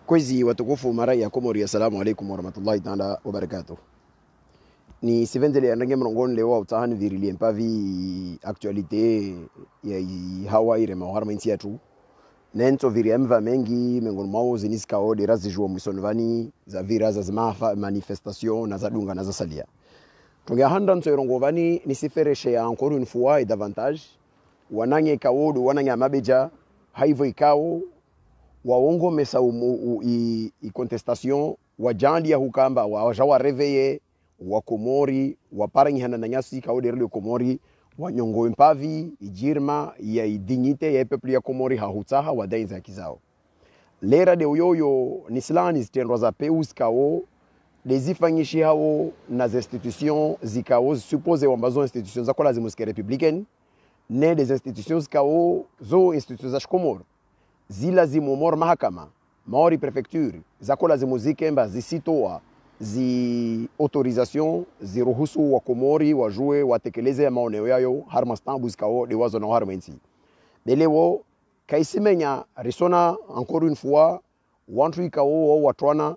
Kwezi watukufu marai ya Komori, assalamu alaikum warahmatullahi ta'ala wabarakatuh. Ni sivendele ya nange mrongoni leo utahani virili empavi actualite ya hawa ire maharma insi yetu. Nento viri emva mengi mengoni mwao ziniska ode razi juwa mwisonvani za vira za zmafa manifestation na za dunga na za salia. Tungia handa nto irongovani nisifereshe ya encore une fois et davantage. Wanange kawodu wanange mabeja haivo ikao waongo mesa i contestation wajandi ya hukamba wajawa reveye wa Komori waparangi hana nanyasi kaode rele Komori wanyongo mpavi ijirma ya dignite ya peuple ya Komori hahutaha wadainza kizao lera de uyoyo nislani zitendwa za peus kao dezifanyishi hao na institutions zikao suppose wambazo institutions za kola zimuske républicaine ne des institutions kao zo institutions za Komori zila zimomor mahakama maori prefecture zakola zimuzike mba zisitoa zi autorisation ziruhusu wa Komori wajue watekeleze maoneo yayo harma stambu zikao de wazo na harma insi belewo kaisimenya risona encore une fois wantu ikao watwana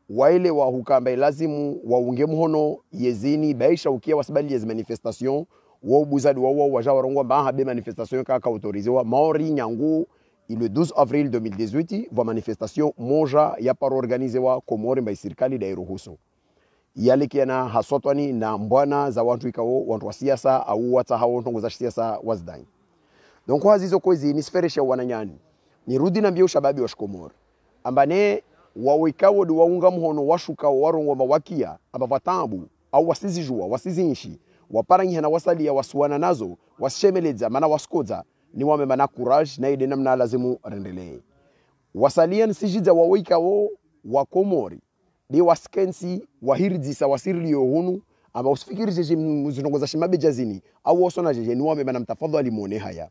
waile wa hukamba lazimu waunge mhono yezini baisha ukia wasibali yezi manifestation wa buzadi wa wajawarongwa mba be manifestation kaka autorizewa maori nyangu. Le 12 avril 2018 va manifestation moja ya paro organizewa Komori mba serikali da iruhusu yale kiana hasotwani na mbwana za watu ikao watu wa siasa au wata hao ntongo za siasa wazdani. Donc kwa hizo kwezi ni sferesha wananyani ni rudi na mbio shababi wa Komori ambane wawikao du waunga mhono washuka warongo mawakia aba vatambu au wasizijua wasizinshi waparangi na wasali ya wasuana nazo washemeleza mana waskoza ni wame mana courage na ide namna lazimu rendelee wasalian sijida wawikao wa Komori de waskensi wahirdisa wasirlio hunu aba usifikiri jeje muzongoza shimabe jazini au wasona jeje ni wame mana mtafadhali muone haya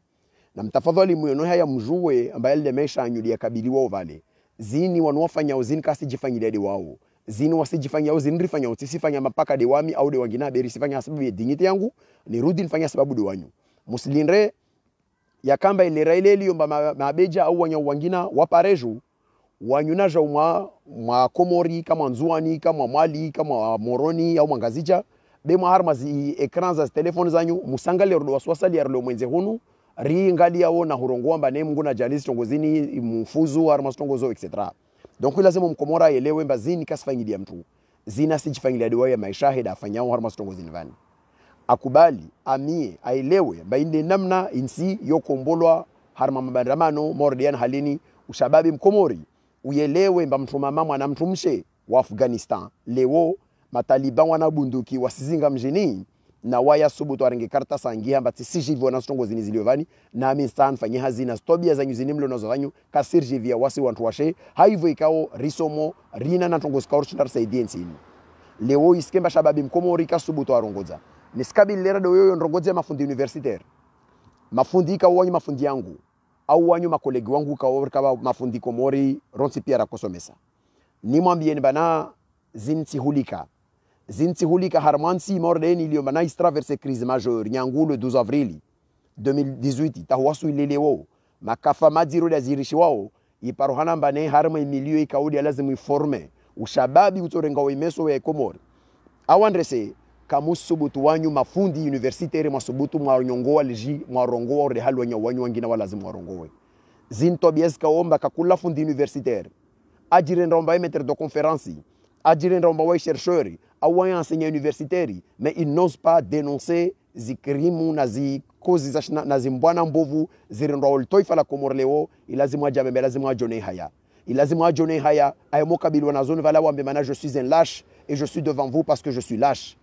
na mtafadhali muone haya mjue ambaye lemesha anyulia kabiliwa vale zini wanofanya uzini kasi jifanyilia de wao zini wasijifanya uzini rifanya utisifanya mapaka de wami au de wangina beri sifanya sababu ya dignity yangu ni rudi nifanya sababu de wanyu muslinre ya kamba ile raileli yomba mabeja au wangina wapareju wanyunaja mwa Komori kama nzuani kama mwali kama moroni au mangazija be harma zi ekran za telefoni zanyu musangale ro waswasali ya ro mwenze hunu ri ngali yao na hurongoa mbane mungu na jalisi tongozini mfuzu harma stongozo etc. Donc lazima mkomora elewe mbazini kasfanyilia mtu zina sijifanyilia dewa ya maisha heda afanyao harma stongozini vani akubali amie aelewe bainde namna insi yokombolwa harma mabandamano mordian halini ushababi mkomori uyelewe mba mtu mama na mtu mshe wa Afghanistan leo mataliban wana bunduki wasizinga mjini na waya subutu arenge karta sangia mbati sijivyo na stongo zini ziliovani na aminstan fanyi hazina stobia za nyuzini mlo nozo vanyu kasirjivia wasi wantu washe haivo ikao risomo rina na tongo skaur chindar saidiensi leo iskemba shababi mkomori kasubutu arongoza niskabi lera do yoyo ndrongoze mafundi universitaire mafundi ka wanyu mafundi yangu au wanyu makolegi wangu ka mafundi Komori ronsi pia rakosomesa ni mwambie bana zinti hulika harmansi mordeni ilio bana traverser crise majeure nyangu le 12 avril 2018 tawasu ilelewo makafa madiro ya zirishi wao iparohana bane harma milio ikaudi lazima iforme ushababi utorenga wemeso ya Komori awandrese kamusubutu wanyu mafundi universitaire masubutu mwanyongoa liji mwarongoa ore halwa nyawanyu wangina walazimu warongoe zinto bieska omba kakula fundi universitaire ajire ndomba maître de conférence ajire ndomba wa chercheur au wa enseignant universitaire mais ils n'osent pas dénoncer zikrimu na zi kozi za na zimbwana mbovu zirendo oltoifa la Komori leo ilazimu ajambe lazima ajone haya ilazimu ajone haya ayemokabiliwa na zone vala wambe mana je suis un lâche et je suis devant vous parce que je suis lâche.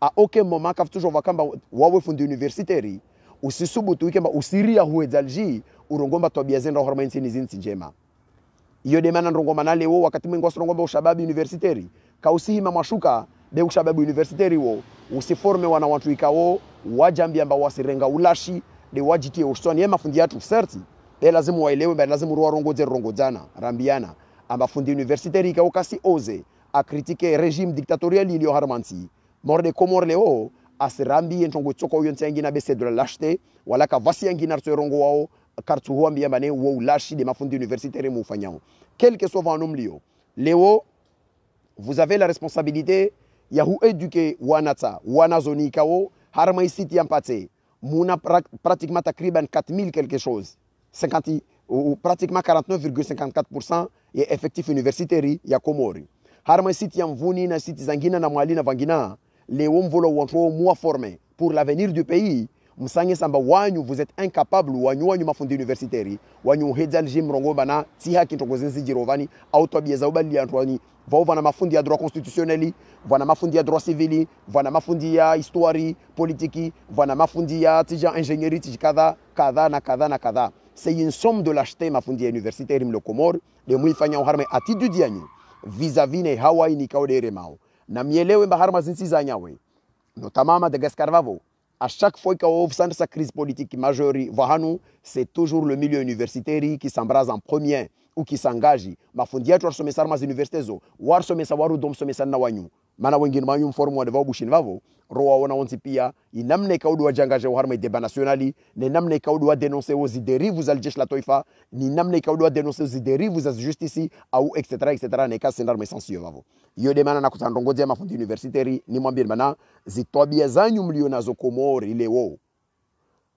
À aucun moment kaf toujours wakamba wawe fundi universitaire usisubutu ikamba usiria huedzalji urongomba tobia zenda horma insini zinsi njema iyo de mana ndongoma na leo wakati mwingi wasongomba ushababi universitaire kausihima mashuka de ushababi universitaire wo usiforme wana watu ikao wajambi amba wasirenga ulashi de wajitie ushtoni yema fundi yatu certi de lazima waelewe ba lazima ruwarongoze rongozana rambiana amba fundi universitaire ikao kasi oze a critiquer régime dictatorial ilio harmansi morde Komori leo asirambi entongo tsoko yonse ngina bese de la lâcheté wala ka vasi ngina tsorongo wao carte huambia mbane wo ulashi de mafundi universitaire mufanyao quel que soit votre nom Léo vous avez la responsabilité ya hu éduquer wanata wanazoni kao harma isiti yampate muna pratiquement takriban 4000 quelque chose 50 ou pratiquement 49,54% ya effectif universitaire ya Komori harma isiti yamvuni na siti zangina na mwali na vangina Léo mvolo wantro moi formé pour l'avenir du pays msange samba wanyu vous êtes incapable wanyu mafundi universitaire wanyu hedzal jim rongo bana tiha kintokozenzi jirovani autobieza ubali antwani vana mafundi ya droit constitutionnel vana mafundi ya droit civil vana mafundi ya histoire politique vana mafundi ya tija ingénierie tija kadha na kadha c'est une somme de l'acheter mafundi ya universitaire mle Komor de muifanya harme attitude yanyu vis-à-vis ne Hawaii ni kaodere mao na mielewe mba harma zinsi za nyawe notamment Madagascar vavo. À chaque fois qu'il y a une crise politique majeure, c'est toujours le milieu universitaire qui s'embrase en premier ou qui s'engage. Ma fondia tu as sommet ça mas universités zo, war sommet savoir ou dom sommet ça na wanyu. Mana wengine manyu formu de vao bushin vavo. Roa wana wanti pia, inamne kaudu wajangaje uharma débat nationali, ne namne kaudu wa dénoncer aux dérives vous aljesh la toifa, ni namne kaudu wa dénoncer aux dérives vous az justice au etc. ne ka sendar mesensiyo vavo. Yo de mana na kutandongodia mafundi universitaire ni mwambie mana zitwabia zanyu mlio nazo Komori leo.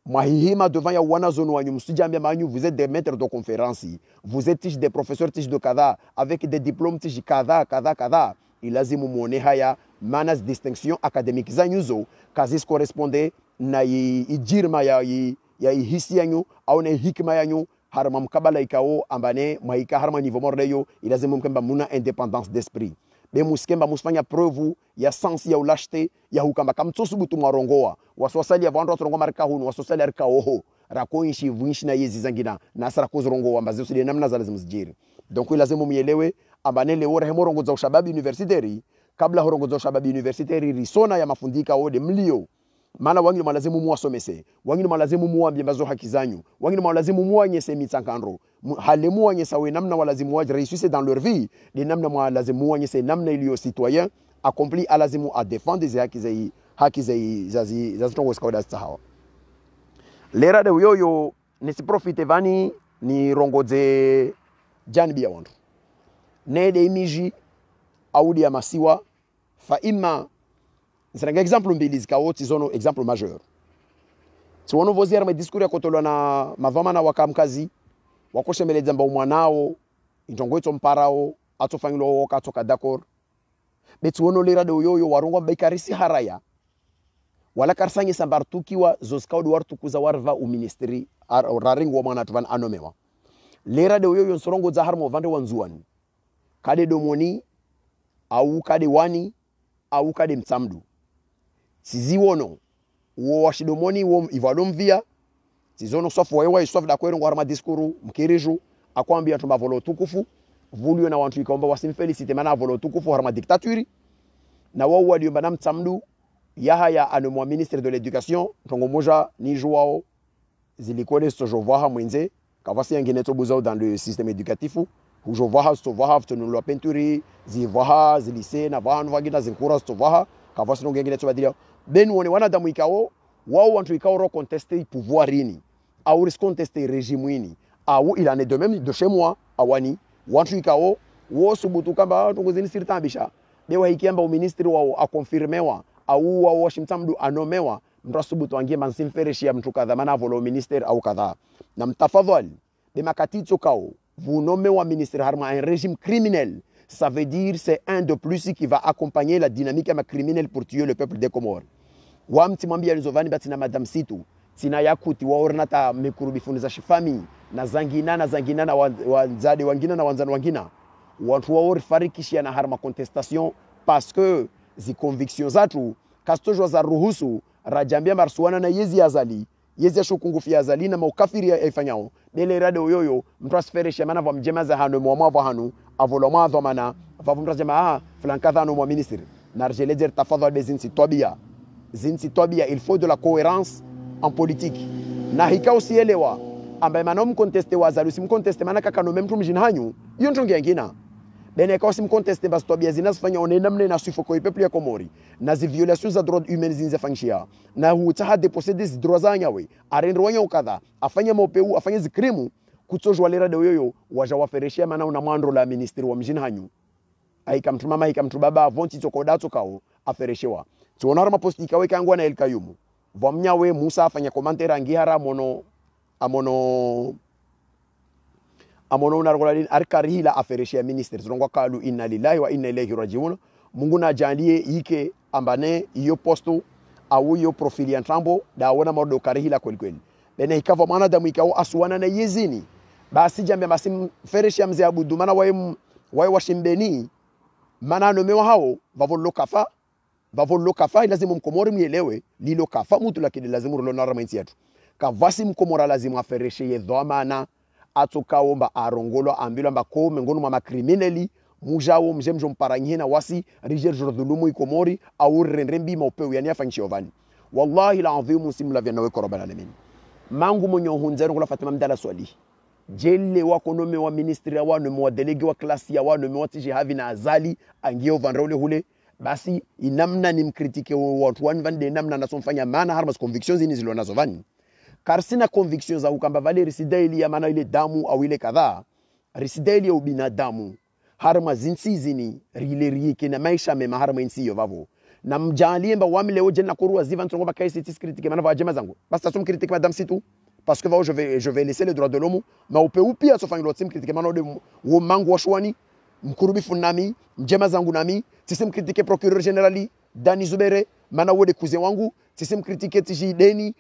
Mahihima devant ya wana zone wanyu msijambia manyu vous êtes des maîtres de conférence, vous êtes des professeurs tish de kada avec des diplômes tish kada. Ilazimu muone haya manas distinction académique zanyuzo kazis correspondait na ijirma ya hisi yanyu au na hikma yanyu harma mkabala ikao ambane maika harma niveau mordeyo ilazimu mkemba muna indépendance d'esprit be muskemba musfanya preuve ya sens ya ulashte ya hukamba kamtsosu butu marongoa waswasali ya vandu rongo marka hunu waswasali arka oho rakoishi vuishi na yezi zangina na asara kuzorongoa mbazi usidi namna za lazima zijiri donc ilazimu mielewe ambane leo rehemo rongo za ushababi universitaire kabla horongo za ushababi universitaire risona ya mafundika ode mlio maana wangine malazimu muwasomese wangine malazimu muambie mbazo haki zanyu wangine malazimu muanyese mitsankandro hale muanyesa we namna walazimu waje réussir dans leur vie de namna mwalazimu muanyese namna iliyo citoyen accompli alazimu a défendre des haki za tongo skauda tsahawa lera de yoyo nisiprofite vani ni rongoze janbi ya wandu nede imiji audi ya masiwa fa ima c'est un exemple mbili zikao tizono exemple majeur tiwono vozia ma discours ya kotolwa na mavama na wakamkazi wakoshemeleza dzamba umwanao injongoito mparao atofanyilo woka atoka d'accord betiwono lera de yoyo warongo mbakarisi haraya wala karsangi sambartukiwa zoskaudi wartukuza warva u ministry raringo mwana tuvan anomewa lera de yoyo nsorongo za harmo vande wanzuani kade domoni au kade wani au kade mtsamdu siziwono wo washidomoni wo ivalom via sizono sofu wewe sofu da kwero ngwarma diskuru mkireju akwambia tumba volo tukufu vulio na wantu ikaomba wasimfelicite mana volo tukufu harma dictature na wao waliomba na mtsamdu Yahaya anomwa ministre de l'éducation tongo moja ni jouao zilikole sojovaha mwenze kavasi yangineto buzao dans le système éducatif où jovaha stovaha tonu la peinture zivaha zilise na vanu vagina zinkura stovaha kavasi no yangineto badilia ben wone wana damu ikao wao wantu ikao ro contester pouvoir ini au ris contester régime ini au il en est de même de chez moi awani wantu ikao wo subutu kamba tongo zini sirtambisha bewa ikiamba au ministre wao akonfirmewa au wa washimtamdu anomewa mrasubutu angie mansimfereshia mtu kadha mana volo minister au kadha na mtafadhali de makatito kao vous nommez wa ministre harma un régime criminel ça veut dire c'est un de plus qui va accompagner la dynamique criminelle pour tuer le peuple des Comores wa mtimwambia nizovani batina madam situ tina yakuti wa ornata mekurubi funiza shifami na zangina na wanzade wangina na wanzana wangina watu wa orifarikishia na harma contestation parce que zi convictions zatu kastojo za ruhusu rajambia marsuana na yezi azali yezi ashukungufi azali na maukafiri ya ifanyao dele rade uyoyo mtrasfere shemana va mjemaza hanu mwa hanu avoloma dhamana va mtrasema flankadha no mwa ministre narjele dire tafadhal bezinsi tobia il faut de la cohérence en politique na hika usielewa ambaye manom conteste wazalu sim conteste manaka kano memtu mjinhanyu iyo ntonge ngina bene kwa sim conteste bas tobia zinazofanya onenamne na sufoko ipeple ya Komori na zi violations za droits humains zinzafanyishia na hutaha deposede zi droits za nyawe arendo wanya ukadha afanya mopeu afanya zikrimu kutsojwa lera de yoyo waja wafereshia mana una mwandro la ministeri wa mjini hanyu aikamtu mama aikamtu baba avonti tokodato kao afereshewa tuona harma posti kawe kangwa na elkayumu vamnyawe Musa afanya commentaire angihara amono unargolalin arkarihila afereshia ministeri zongwa kalu inna lillahi wa inna ilaihi rajiun Mungu na jalie ike ambane iyo posto au iyo profili ya trambo da wana modo karihila kweli kweli bene ikava mwanadamu ikao asuana na yezini basi jambe masim fereshia mzee abudu mana wae washimbeni mana nomewa hao vavolo kafa lazima mkomori mielewe lilo kafa mtu lakini lazima rulona ramainti yetu kavasi mkomora lazima afereshe ye dhamana atokaomba arongolo ambilo ambako mengonu mama criminali mujawo mjemjo mparanyina wasi rijer jordhulumu ikomori au renrembi maupeu yani afanchi ovani wallahi la adhimu simla vya nawe korobana alamin mangu monyo hunzero kula Fatima mdala swali jelle wako nome wa ministry wa nome wa delege wa klasi ya wa nome wa tiji havi na azali angio vanraule hule basi inamna ni mkritike watu wanvande namna nasomfanya maana harmas convictions ni zilo nazo vani karsina convictions za ukamba vale risidaili ya maana ile damu au ile kadhaa risidaili ya ubinadamu harma zinsi rile rieke na maisha mema harma insi yo vavo na mjalie mba wamile oje na kurua ziva ntongo ba kaisi tis critique mana va jema zangu basta som critique madame situ parce que je vais laisser les droits de l'homme ma upe upia so fangi lotim critique mana de wo mangu washwani mkurubi funami mjema zangu nami tisim critique procureur generali Dani Zubere mana wode cousin wangu tisim critique tiji deni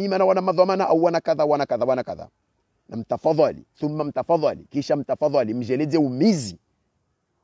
mana wana madhamana au wana kadha na mtafadhali thumma mtafadhali kisha mtafadhali mjeleze umizi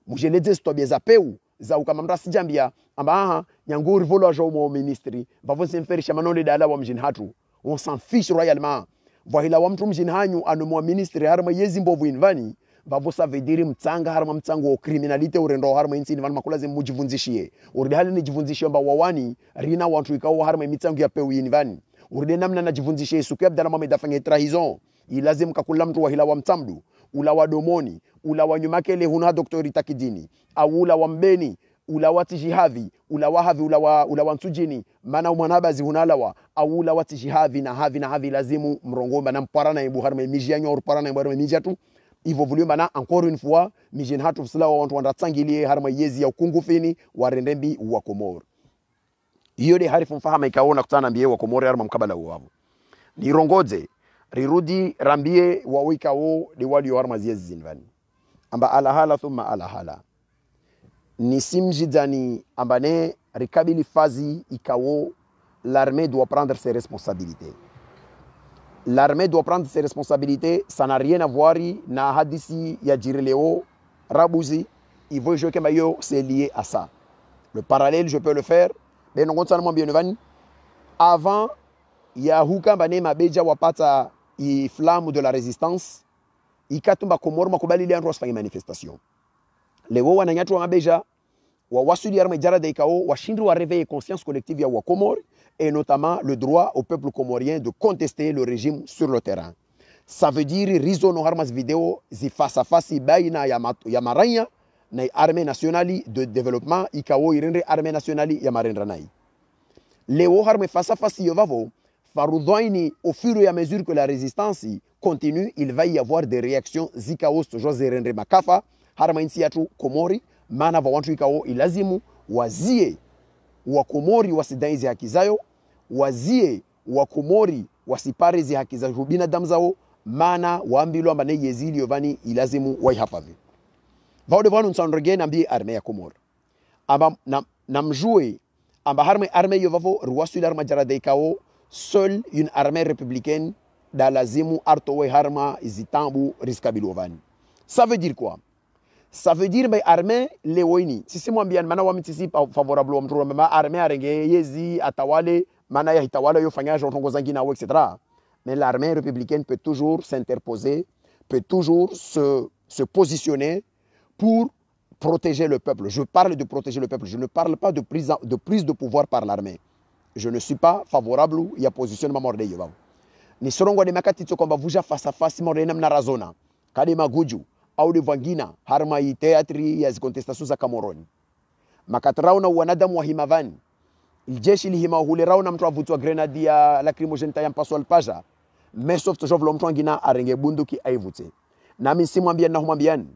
mjeleze stobia za peu za ukamamra sijambia amba nyanguri volo ajo mo ministry bavo semferisha manole dala wa mjini hatu on s'en fiche royalement voila wa mtu mjini hanyu anomo ministry harma yezi mbovu invani bavo ça veut dire mtsanga harma mtsango wa criminalité urendo harma insi invani makula ze mujivunzishie uridi hali ni jivunzishie mba wawani rina watu ikao harma mitsango ya peu invani uridi namna na jivunzishie suku abdala mama idafanya trahison ilazim kakula mtu wa hila wa mtamdu ula wa domoni ula wa nyumakele huna doktori takidini au ula wa mbeni ula wa tijihavi ula wa havi ula wa nsujini mana umanabazi hunalawa au ula wa tijihavi na havi lazimu mrongomba na mparana ibu harma mijianyo or parana ibu harma mijatu ivo voulio mana encore une fois mijin hatu sila wa wantu wandatsangilie harma yezi ya ukungu fini wa rendembi wa Komoro hiyo de harifu mfahama ikaona kutana mbiye wa Komoro harma mkabala uwavu ni rongoze rirudi rambie wawika wo de wali warma ziezi zinvani amba alahala thumma alahala ni simjidani ambane rikabili fazi ikawo l'armée doit prendre ses responsabilités ça n'a rien à voir na hadisi ya jirileo rabuzi il veut jouer kama yo c'est lié à ça le parallèle je peux le faire mais non constamment bien vani avant ya huka bane mabeja wapata i flamme de la résistance ikatumba Komoro makubali ile andro asifanye manifestation leo wananyatu wa mabeja wa wasuli arme jara de ikao washindri wa réveiller conscience collective ya wa Komoro et notamment le droit au peuple comorien de contester le régime sur le terrain ça veut dire rizono harmas video zi face à face baina ya maranya na armée nationale de développement ikao irendre armée nationale ya marendra nai leo harme face à face yovavo Faroudouaini, au fur et à mesure que la résistance continue, il va y avoir des réactions zikaos José Renre Makafa, Harmainsi Yatu Komori, Mana Vawantu Ikao ilazimu, wazie wa Komori wasidaizi haki zao, wazie wa Komori wasiparizi haki za binadamu zao, mana waambilwa mbane yezili yovani ilazimu waihafadhi. Vaude vanu nsandrege nambi arme ya Komori. Amba namjue, amba arme yovavo, ruwasu ilarma jarade Ikao, seule une armée républicaine d'Alazimu Artowe Harma Izitambu Riskabilovani. Ça veut dire quoi? Ça veut dire que l'armée Leoini, si c'est moi bien, maintenant on m'anticipe favorable au mtoto, mais l'armée a régné Yezi Atawale, mana ya Hitawale yo fanya jontongo zangina ou etc. Mais l'armée républicaine peut toujours s'interposer, peut toujours se positionner pour protéger le peuple. Je parle de protéger le peuple, je ne parle pas de prise de pouvoir par l'armée. Je ne suis pas favorable à la positionnement mordé yobao. Ni sorongo de makati to komba vuja face à face mordé namna razona. Kade maguju au de vangina harma i teatri ya contestations za Cameroon makatrauna wanadamu wa himavani iljeshi lihima hule rauna mtu avutwa grenade ya lacrymogène tayam paswal paja mesof to jovlo mtu ngina arenge bunduki aivute nami simwambia na humwambiani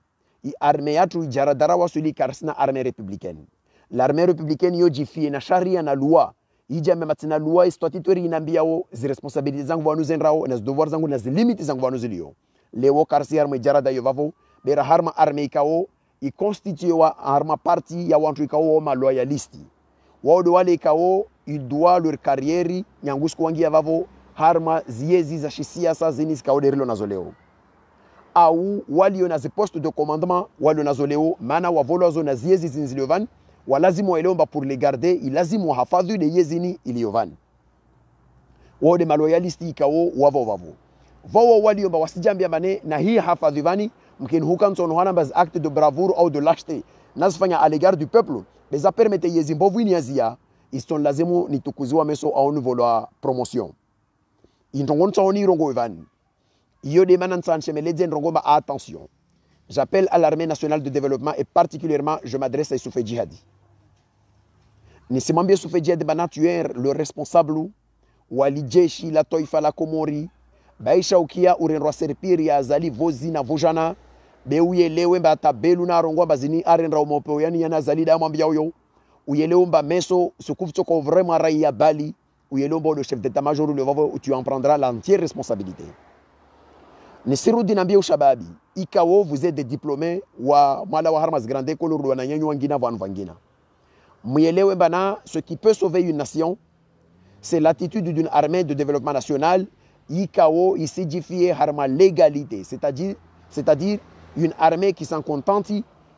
i arme yatu jaradara wasuli karsina arme républicaine l'armée républicaine yo jifie na sharia na loi ijame matina loi istatutori inambia o zi responsabilité zangu vanu zenrao na devoir zangu na zi limite zangu vanu zilio lewo karsi arme jarada yo vavo bera harma arme ikao i constitue wa harma parti ya wantu ikao ma loyalisti wao de wale ikao il doit leur carrière nyangusko wangi ya vavo harma ziezi za siasa zini zikao derilo nazoleo au walio na poste de commandement walio nazoleo mana wavolo zo na ziezi zinziliovan walazimu waeleomba pour les garder ilazimu wahafadhi de yezini iliyovani wao de maloyalisti ikao wavo vao waliomba wasijambia mane na hii hafadhi vani mkin hukan son hana baz acte de bravoure ou de lâcheté nazfanya à l'égard du peuple beza permete yezimbovu ni azia iston lazimu nitukuziwa meso au niveau la promotion intongon tsoni rongo vani iyo de manan san chemeleden rongo ba attention. J'appelle à l'armée nationale de développement et particulièrement je m'adresse à Issoufé Djihadi. Nisimambie Issoufé Djihadi bana tu es le responsable wali jeshi la toifa la Komori baisha ukia urenrwa serpiri ya azali vozi na vojana beuyelewe mba tabelu na rongwa bazini arenra umopo yani yana azali da mwambia uyo uyelewe mba meso sukufto ko vraiment raia bali uyelewe mba le chef d'état-major le vavo où tu en prendras l'entière responsabilité. Nisiru dinambia ushababi ikawo vous êtes des diplômés wa mwala wa harmas grande école wa nanyanyu wangina van vangina muyelewe bana ce qui peut sauver une nation c'est l'attitude d'une armée de développement national ikawo isidifie harma légalité c'est-à-dire une armée qui s'en contente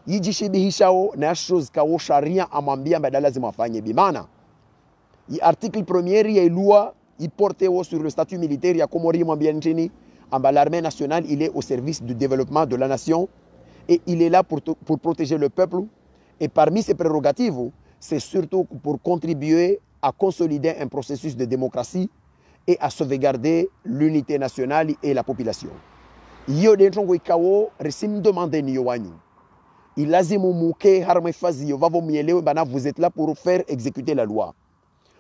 yijishibihishao na chose kawo sharia amambia badala zimafanye bimana i article premier ya loi iporte sur le statut militaire ya Komori mwambia nchini l'armée nationale, il est au service du développement de la nation et il est là pour protéger le peuple. Et parmi ses prérogatives, c'est surtout pour contribuer à consolider un processus de démocratie et à sauvegarder l'unité nationale et la population. Yo dentro ikawo resim demande ni yowanyu. Ilazimu muke harme fazi yo vavo mielewe bana vous êtes là pour faire exécuter la loi.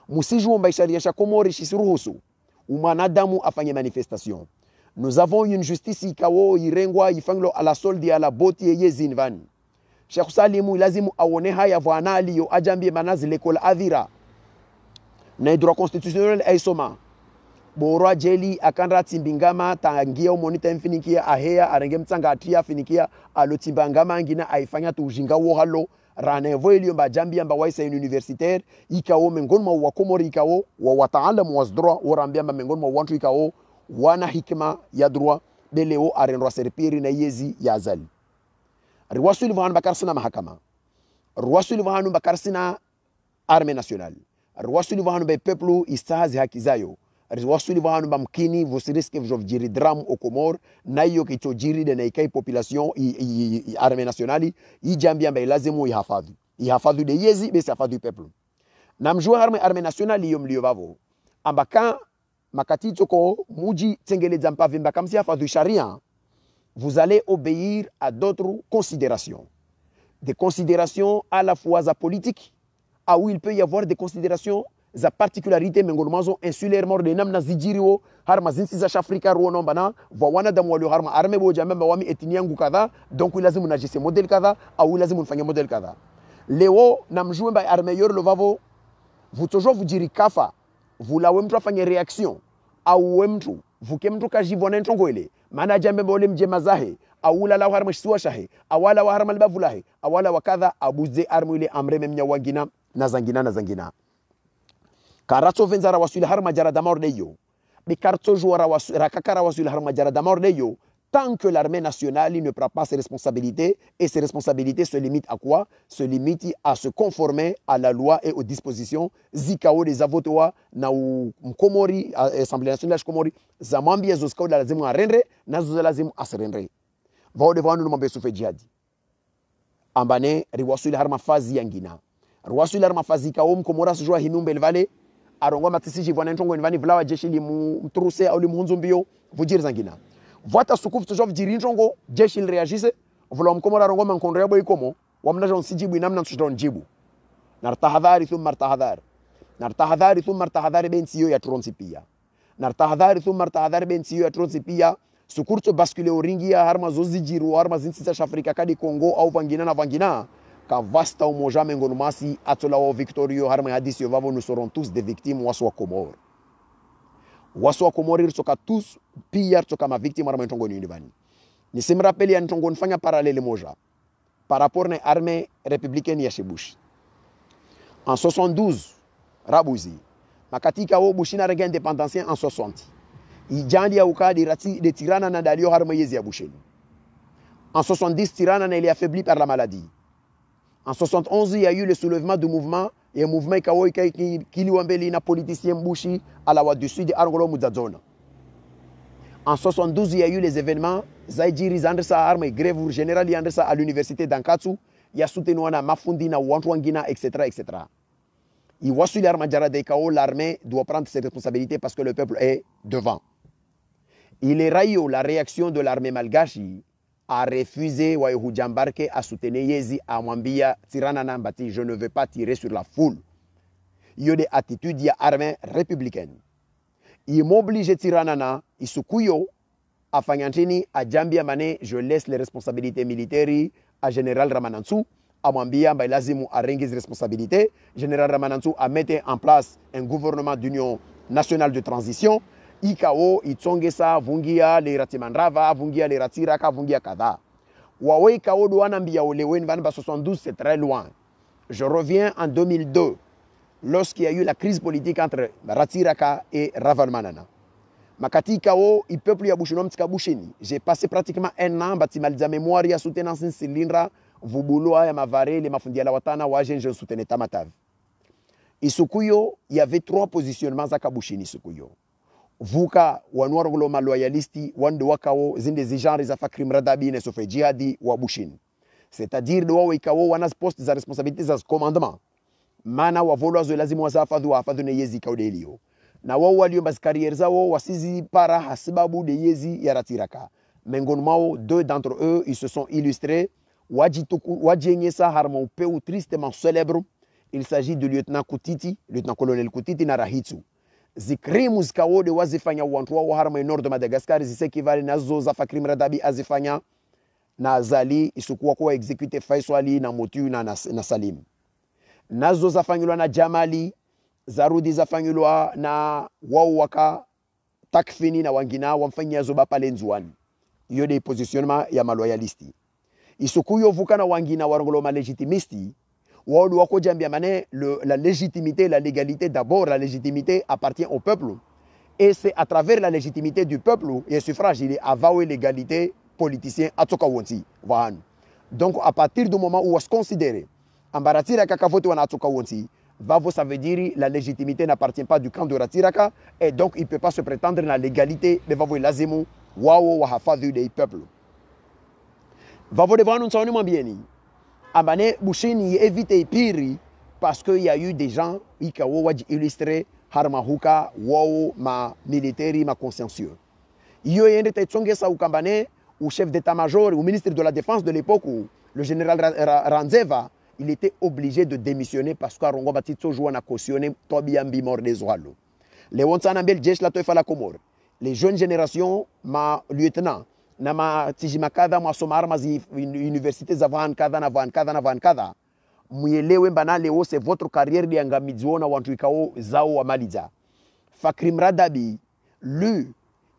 Musiju mbaisharia shakomori shisiruhusu. Umanadamu afanye manifestation. Nous avons une justice ikawo irengwa ifanglo à la solde à la boti yezin van. Cheikh Salimu lazimu awone haya vanali yo ajambie manazi l'école avira. Na droit constitutionnel aisoma. Borwa jeli akandra timbingama tangia monita infinikia ahea arenge mtsanga atia finikia alotimbangama ngina aifanya tujinga wo halo rane voelio mba jambia mba waisa universitaire ikawo mengon ma wakomori ikawo wa wataalamu wasdroit warambia mba mengon ma wantu ikawo wana hikma ya droit de leo arenro serpiri na yezi ya azali riwasuli vahanu bakarsina mahakama riwasuli vahanu bakarsina armée nationale riwasuli vahanu be peuple istahazi haki zayo riwasuli vahanu bamkini vosiriske vjovjiri dram au Comore na iyo kichojiri de na ikai population armée nationale ijambia mba lazimu ihafadhi de yezi be safadhi peuple namjua armée nationale iyo mlio vavo ambaka makati toko muji tengele zampavimba comme si afadhu sharia vous allez obéir à d'autres considérations, des considérations à la fois à politique où il peut y avoir des considérations za particularité mengonomazo insulaire mort de namna zijiriwo harma zinsi za Afrika ruono bana vawana damu walio harma arme bo jamamba wami etiniangu kadha donc ilazimu najise model kadha au ilazimu nfanye model kadha leo namjue mba arme yor lo vavo vous toujours vous diri kafa vous la wemtu afanye réaction au wemtu vuke mtu kajivona ntongo ile maana jambe bole mjema zahe awula la harma shwa shahe awala wa harma albavulahe awala wakadha abuze armu ile amre memnya wangina na zangina karato venzara wasuli harma jarada mordeyo bi karto jouara wasura kakara wasuli harma jarada mordeyo tant que l'armée nationale ne prend pas ses responsabilités et ses responsabilités se limitent à quoi? Se limitent à se conformer à la loi et aux dispositions zikao des avotoa na Komori Assemblée nationale Komori zamambia zoskao la lazimu arendre na zo lazimu asrendre vao devant nous mambe Issoufé Djihadi ambane riwasuli harma fazi yangina riwasuli harma fazi kao Komora sujua hinumbe vale arongo matisiji vwana ntongo nvani vlawa jeshi mtruse au limunzumbio vujiri zangina Vota sukufu toujours dire njongo jeshi il réagisse vula mkomora rongoma nkondrea boy komo wamnaja unsijibu namna tushonjibu nartahadhari thumma nartahadhari nartahadhari thumma nartahadhari bensiyo ya tronsi pia nartahadhari thumma nartahadhari bensiyo ya tronsi pia sukurto bascule oringia harma zozijiru harma zintsisa Afrika kadi Kongo au vangina na vangina ka vasta umoja mengono masi atola wa victorio harma hadisi vavo nous serons tous des victimes waswa Komor waswa Komor soka tous pia soka ma victime harma ntongoni ndibani ni simrapeli antongoni fanya parallele moja par rapport à l'armée républicaine ya Bush. En 72, Rabouzi, makatika wo Bushina rege indépendance en 60. Ijandi ya ukadi de Tirana na dalio harma yezi ya Busheni. En 70, Tirana na il est affaibli par la maladie. En 71, il y a eu le soulèvement du mouvement et un mouvement qui liwambeli na politicien Bushi à la du sud de Argolo Muzadzona. En 72, il y a eu les événements Zaidjiri Zandresa arme grève générale Yandresa à l'université d'Ankatsu, il y a soutenu na Mafundi na Wantwangina, etc. etc. Il voit sur l'armée Jaradekao, l'armée doit prendre ses responsabilités parce que le peuple est devant. Il est raillé la réaction de l'armée malgache a refusé Waïhou Djambarke à soutenir Yezi à Mwambia Tirana Nambati, je ne veux pas tirer sur la foule. Il y a des attitudes il y a armée républicaine. Il m'oblige Tiranana, il soukuyo à Fanyantini, à Djambia Mané, je laisse les responsabilités militaires à Général Ramanantsou, à Mwambia, Lazimu a rengi les responsabilités. Général Ramanantsou a mis en place un gouvernement d'union nationale de transition. Ikao, Itsongesa, Vungia, les Ratimanrava, Vungia, les Ratiraka, Vungia Kada. Wawe Kao Douanambia ou Lewen Vanba 72, c'est très loin. Je reviens en 2002, lorsqu'il y a eu la crise politique entre Ratiraka et Ravalmanana. Makati Kao, il peuple ya Bushinom Tika Busheni. J'ai passé pratiquement un an, Batimaliza mémoire, ya soutenance Silindra, Vubuloa, ya Mavare, les Mafundia la Watana, Wajen, je soutenais Tamatav. Isukuyo, il y avait 3 positionnements à Kabushini, Isukuyo. Vuka wanwargolo maloyalisti wande wakao zinde zijari za fakrim radabi ne sofe jihadi wa Bushin. C'est-à-dire de wawe ikawo wana poste za responsabilité za commandement. Mana wavolo zo lazimu wasafadhu ne yezi kaudelio. Na wao walio bas carrière zao wasizi para hasibabu de yezi ya Ratiraka. Mengonmao 2 d'entre eux ils se sont illustrés. Wajenyesa harma peu tristement célèbre. Il s'agit du lieutenant Kutiti, lieutenant-colonel Kutiti na Rahitsu. Zikrimu zikawode wazifanya wantu wao harma nord de Madagascar zisekivali nazo za fakrim radabi azifanya na Zali isukuwa kwa exécuté Faisali na Motu na Salim. Nazo zafanyulwa na Jamali, zarudi zafanyulwa na wao waka takfini na wangina wamfanyia zoba pale Nzuani. Iyo de positionnement ya maloyalisti. Isukuyo vuka na wangina warongolo malégitimisti. La légitimité, la légalité, d'abord la légitimité appartient au peuple. Et c'est à travers la légitimité du peuple et le suffrage, il est avoué l'égalité politicien à Tsokawonsi. Donc à partir du moment où on se considère, Ambaratira Kakavote wana Tsokawonsi, ça veut dire la légitimité n'appartient pas du camp de Ratiraka et donc il ne peut pas se prétendre la légalité de Vavo Lazemu, Wawo Wahafadu des peuples. Vavo devant nous sommes bien. Abane Busheni évite piri parce qu'il y a eu des gens qui ont illustré Harmahuka, Wao, ma militaire, ma consciencieux. Il y a eu des gens au chef d'état-major, au ministre de la Défense de l'époque, le général Ranzeva, il était obligé de démissionner parce qu'Arongo Batito jouait à cautionner Tobiambi mort des Oualo. Les Wansanambel Djesh la Toefa la Comore. Les jeunes générations, ma lieutenant, nama tijimakada masomar mazi université zavan kada muelewe mbana leo c'est votre carrière liangamidziona wantu ikao zao wa maliza. Fakrim Radabi lui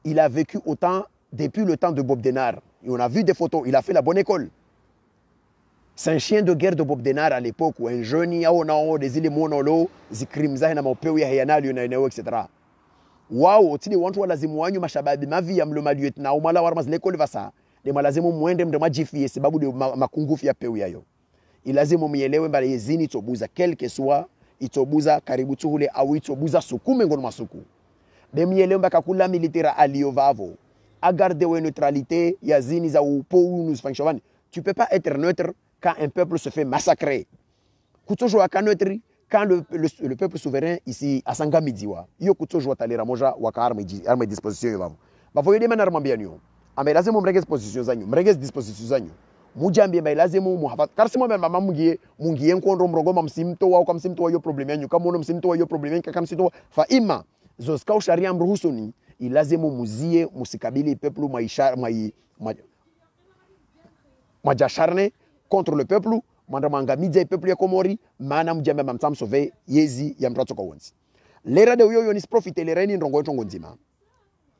il a vécu autant depuis le temps de Bob Denard et on a vu des photos, il a fait la bonne école. C'est un chien de guerre de Bob Denard à l'époque où un jeune yao nao des îles monolo zikrimza na mopeu ya yanali na etc. Wao tili wantu walazimu wanyu mashababi mavi ya mloma lieutenant umala warmaz l'école vasa de malazimu muende mde majifie sababu de makungufu ya peu yayo ilazimu mielewe mbale yezini tobuza quelque soit itobuza karibu tuhule au itobuza sukume ngono masuku de mielewe mbaka kula militaire aliovavo a garder une neutralité yazini za upo nous fonctionne. Tu peux pas être neutre quand un peuple se fait massacrer. Kutojo aka neutre quand le peuple souverain ici à Sangamidiwa, yo kutojo talera moja waka arme disposition yavo. Ba voyez des manarma bien yo. Ame lazima mregez position zanyu, mregez disposition zanyu. mujambie ba lazima muhafadh karsimo ba mama mungie nkondo mrogoma msimto wao kama msimto hiyo problem yenu kama uno msimto hiyo problem yenu kama msimto fa ima zoska sharia mruhusuni ilazimu muzie musikabili peuple majasharne contre le peuple manda mangamiza peuple ya Komori maana mjambe mamtam sauver yezi ya mtoto kwa wonsi lera de yoyo ni profiter lera ni ndongo ntongo nzima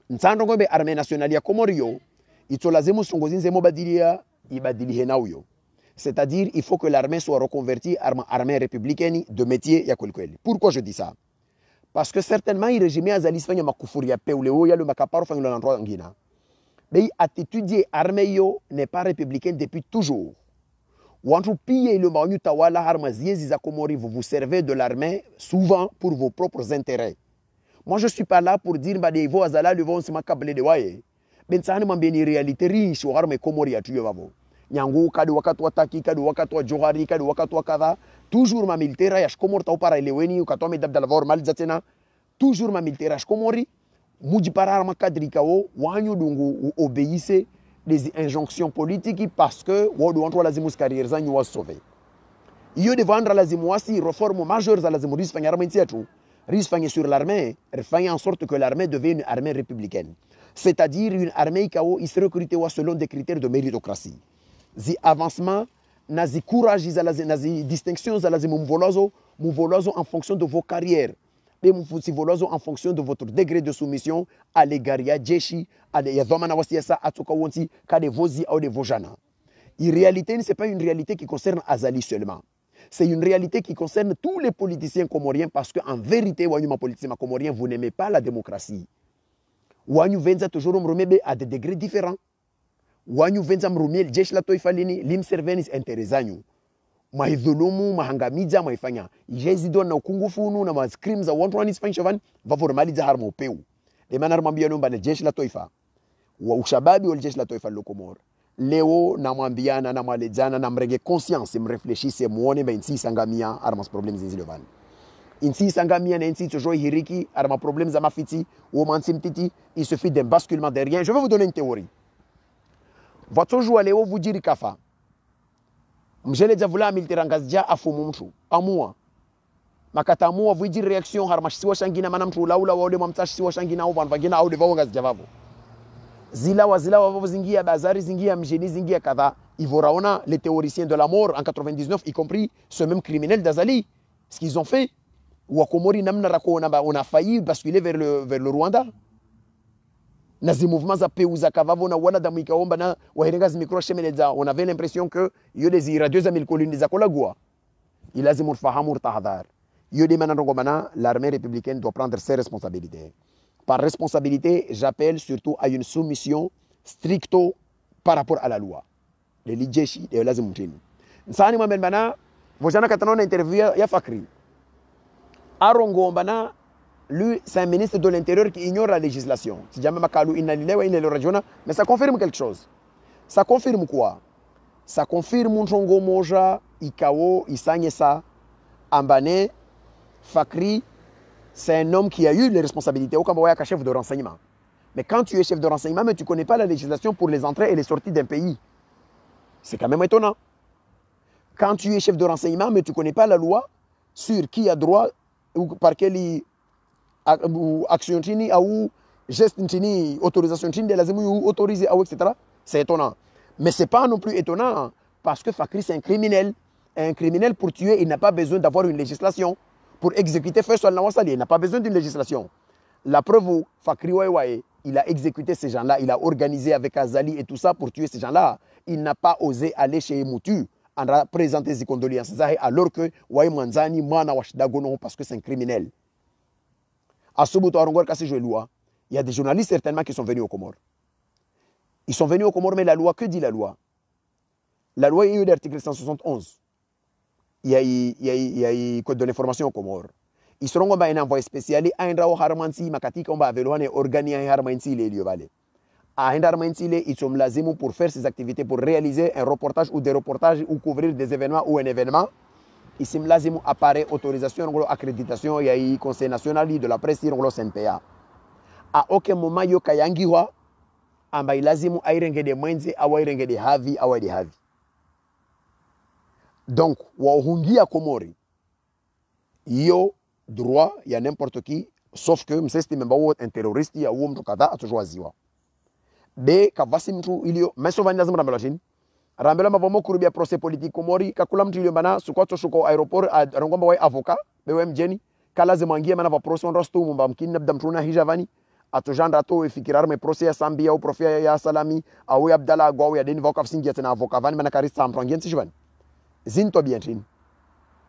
nsando ngombe armée nationale ya Komori yo ito lazimu songozinze mobadilia ibadili henauyo. C'est-à-dire, il faut que l'armée soit reconvertie en armée républicaine de métier ya kweli. Pourquoi je dis ça? Parce que certainement, il régime azali fanya makufuri ya pe uleo ya le makaparo fanya l'endroit ngina. Mais attitude armée yo n'est pas républicaine depuis toujours. Wantu pille le maonu tawala harmaziezi za Komori, vous vous servez de l'armée souvent pour vos propres intérêts. Moi, je suis pas là pour dire bah des voix azala le vont se makable de waye. Bensani mambeni réalité riche au arme Komori atuye vavo nyangu kadi wakati wataki kadi wakati wa johari kadi wakati wa kadha toujours ma militaire ya Komori tau para eleweni ukatoa medab dalavor maliza tena toujours ma militaire ya Komori muji para arma kadri kao wanyu dungu obéissez des injonctions politiques parce que wodo wantu lazimu carrière zanyu wa sauver iyo de vendre lazimu wasi réforme majeure za lazimu risfanya arma ntiatu risfanya sur l'armée refanya en sorte que l'armée devienne une armée républicaine. C'est-à-dire une armée qui se recrute selon des critères de méritocratie. Zi avancement, nazi courage, nazi distinction, nazi muvolozo en fonction de vos carrières. Et muvolozo en fonction de votre degré de soumission à l'égard ya jeshi, à yadhamana wasiasa atoka wonti kade vozi ou de vojana. En réalité, ce n'est pas une réalité qui concerne Azali seulement. C'est une réalité qui concerne tous les politiciens comoriens parce qu'en vérité, wanyuma politicien comorien, vous n'aimez pas la démocratie. Wanyu venza toujours mrumebe à des degrés différents. Wanyu venza mrumie jesh la toifalini lim servenis interesanyu. Maidhulumu, mahangamiza, maifanya. Jezido na ukungufunu na maskrim za wantu wanis fanshavan vavormaliza harma upeu. Demana armambia nomba na jesh la toifa. Wa ushababi wal jesh la toifa lokomor. Leo na mwambiana na mwaledzana na mrege conscience mreflechisse muone ba insi sangamia armas problems zinzilovan. Insi sangamia na insi toujours hiriki arma problèmes za mafiti ou mansimtiti il suffit d'un basculement de rien. Je vais vous donner une théorie. Votre jour leo vous dire kafa. Mjele javula militerangazja afumu mtu amua. Makata amua vous dire réaction harma siwa shangina mana mtu laula wale mamtashi siwa shangina au vanvagina au devo ngazjavavo. Zila wavo zingia bazari zingia mjeni zingia kadha. Ils vont raona les théoriciens de la mort en 99 y compris ce même criminel d'Azali. Ce qu'ils ont fait. Wakomori namna rako on a failli basculer vers le Rwanda. Nazi mouvements za peuza kavavo na wana damu ikaomba na wahirenga micro shemeleza. On avait l'impression que yode zira 2000 colines za kolagua. Il lazim urfahamu urtahadhar. Yode manango mana l'armée républicaine doit prendre ses responsabilités. Par responsabilité, j'appelle surtout à une soumission stricto par rapport à la loi. Le lijeshi de lazim mutini. Nsani mwamel mana vojana katanona interview ya Fakri. Arongo Mbana, lui, c'est un ministre de l'Intérieur qui ignore la législation. Si jamais Makalou inalilewa il est le régional, mais ça confirme quelque chose. Ça confirme quoi? Ça confirme Nchongo Moja, Ikao, Isanyesa, Ambane, Fakri. C'est un homme qui a eu les responsabilités au Kamboya chef de renseignement. Mais quand tu es chef de renseignement, mais tu ne connais pas la législation pour les entrées et les sorties d'un pays. C'est quand même étonnant. Quand tu es chef de renseignement, mais tu ne connais pas la loi sur qui a droit ou par quelle action tini ou geste tini autorisation tini de lazimu autorisé ou etc. C'est étonnant. Mais c'est pas non plus étonnant parce que Fakri c'est un criminel. Un criminel pour tuer, il n'a pas besoin d'avoir une législation. Pour exécuter Faisal Nawasali, il n'a pas besoin d'une législation. La preuve où Fakri Waïwaï, il a exécuté ces gens-là, il a organisé avec Azali et tout ça pour tuer ces gens-là. Il n'a pas osé aller chez Moutu en présenter ses condoléances alors que Waï Manzani, Mana Washdagono, parce que c'est un criminel. À Sobuto Arongor Kassi loi, il y a des journalistes certainement qui sont venus aux Comores. Ils sont venus aux Comores, mais la loi, que dit la loi? La loi, il y a eu l'article 171. Il y a eu code de l'information aux Comores. Ils seront un envoyé spécial à un rao harmansi, makati komba aveloane organi un harmansi les lieux valés. À un harmansi ils sont lazimou pour faire ces activités, pour réaliser un reportage ou des reportages ou couvrir des événements ou un événement. Ils sont lazimou apparaît autorisation, accréditation, il y a eu conseil national de la presse, il y a CNPA. À aucun moment yo kayangiwa, amba lazimou airenge de mwenze, awa irenge de havi, awa de havi. Donc wahungia Komori hiyo droit ya n'importe qui, sauf que msestime mbao un terroriste ya uo mtu kadha atojoaziwa be kavasi mtu ilio mesovani lazima rambela chini rambela mavomo kurubia procès politique Komori kakula mtu ilio bana sukwato shuko aeroport arongomba wa avocat bewe mjeni kala zemangia mana va procès on rosto mumba mkini nabda mtuna hijavani atojanda to ifikirar me procès ya Sambia au profia ya Salami au ya Abdallah Gwawe ya deni va kafsingia tena avocat vani mana karista mtwangia nsijvani zinto bien chini.